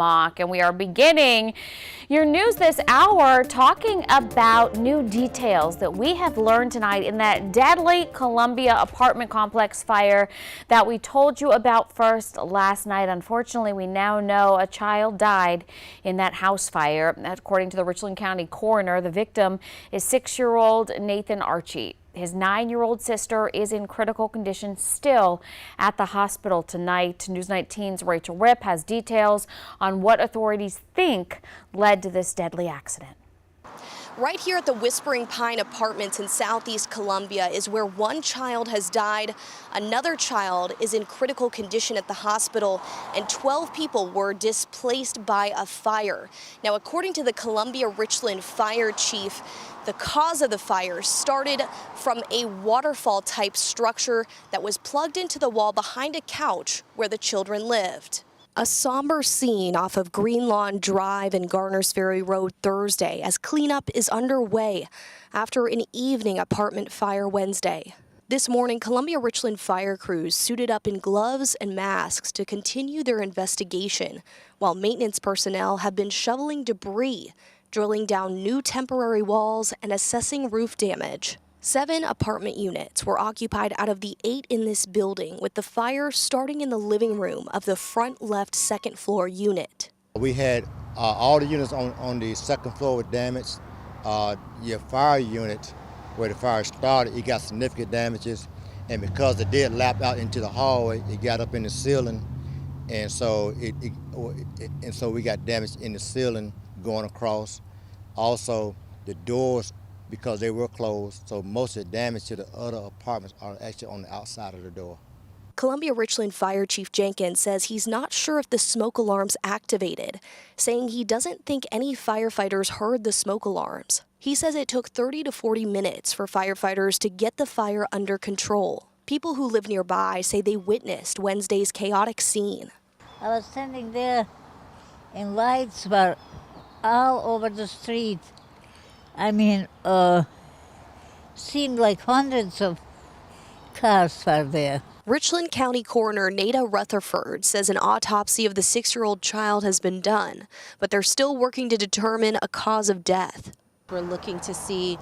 And we are beginning your news this hour talking about new details that we have learned tonight in that deadly Columbia apartment complex fire that we told you about first last night. Unfortunately, we now know a child died in that house fire. According to the Richland County coroner, the victim is 6-year-old Nathan Archie. His 9-year-old sister is in critical condition still at the hospital tonight. News 19's Rachel Ripp has details on what authorities think led to this deadly accident. Right here at the Whispering Pine Apartments in Southeast Columbia is where one child has died, another child is in critical condition at the hospital, and 12 people were displaced by a fire. Now, according to the Columbia Richland Fire Chief, the cause of the fire started from a waterfall-type structure that was plugged into the wall behind a couch where the children lived. A somber scene off of Green Lawn Drive and Garners Ferry Road Thursday as cleanup is underway after an evening apartment fire Wednesday. This morning, Columbia Richland fire crews suited up in gloves and masks to continue their investigation, while maintenance personnel have been shoveling debris, drilling down new temporary walls, and assessing roof damage. 7 apartment units were occupied out of the 8 in this building, with the fire starting in the living room of the front left second floor unit. We had all the units on the second floor with damage. Your fire unit, where the fire started, it got significant damages, and because it did lap out into the hallway, it got up in the ceiling, and so we got damage in the ceiling going across. Also, the doors, because they were closed, so most of the damage to the other apartments are actually on the outside of the door. Columbia Richland Fire Chief Jenkins says he's not sure if the smoke alarms activated, saying he doesn't think any firefighters heard the smoke alarms. He says it took 30 to 40 minutes for firefighters to get the fire under control. People who live nearby say they witnessed Wednesday's chaotic scene. I was standing there and lights were all over the street. I mean, seemed like hundreds of cars were there. Richland County Coroner Nada Rutherford says an autopsy of the 6-year-old child has been done, but they're still working to determine a cause of death. We're looking to see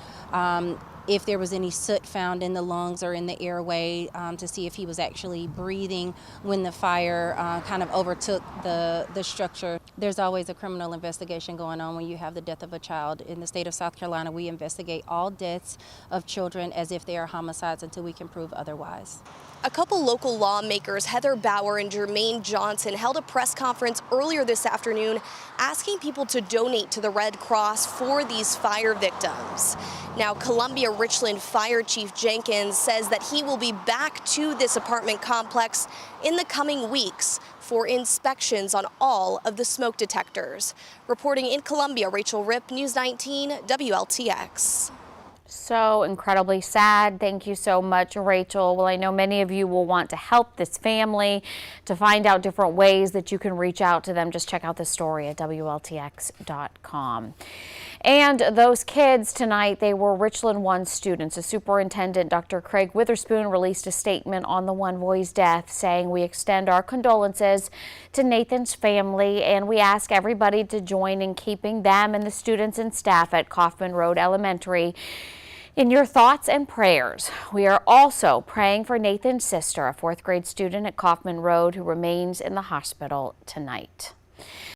if there was any soot found in the lungs or in the airway, to see if he was actually breathing when the fire kind of overtook the structure. There's always a criminal investigation going on when you have the death of a child. In the state of South Carolina, we investigate all deaths of children as if they are homicides until we can prove otherwise. A couple local lawmakers, Heather Bauer and Jermaine Johnson, held a press conference earlier this afternoon asking people to donate to the Red Cross for these fire victims. Now, Columbia Richland Fire Chief Jenkins says that he will be back to this apartment complex in the coming weeks for inspections on all of the smoke detectors. Reporting in Columbia, Rachel Ripp, News 19, WLTX. So incredibly sad. Thank you so much, Rachel. Well, I know many of you will want to help this family. To find out different ways that you can reach out to them, just check out the story at WLTX.com. And those kids tonight, they were Richland 1 students. The superintendent, Dr. Craig Witherspoon, released a statement on the one boy's death, saying we extend our condolences to Nathan's family, and we ask everybody to join in keeping them and the students and staff at Kaufman Road Elementary in your thoughts and prayers. We are also praying for Nathan's sister, a 4th grade student at Kaufman Road, who remains in the hospital tonight.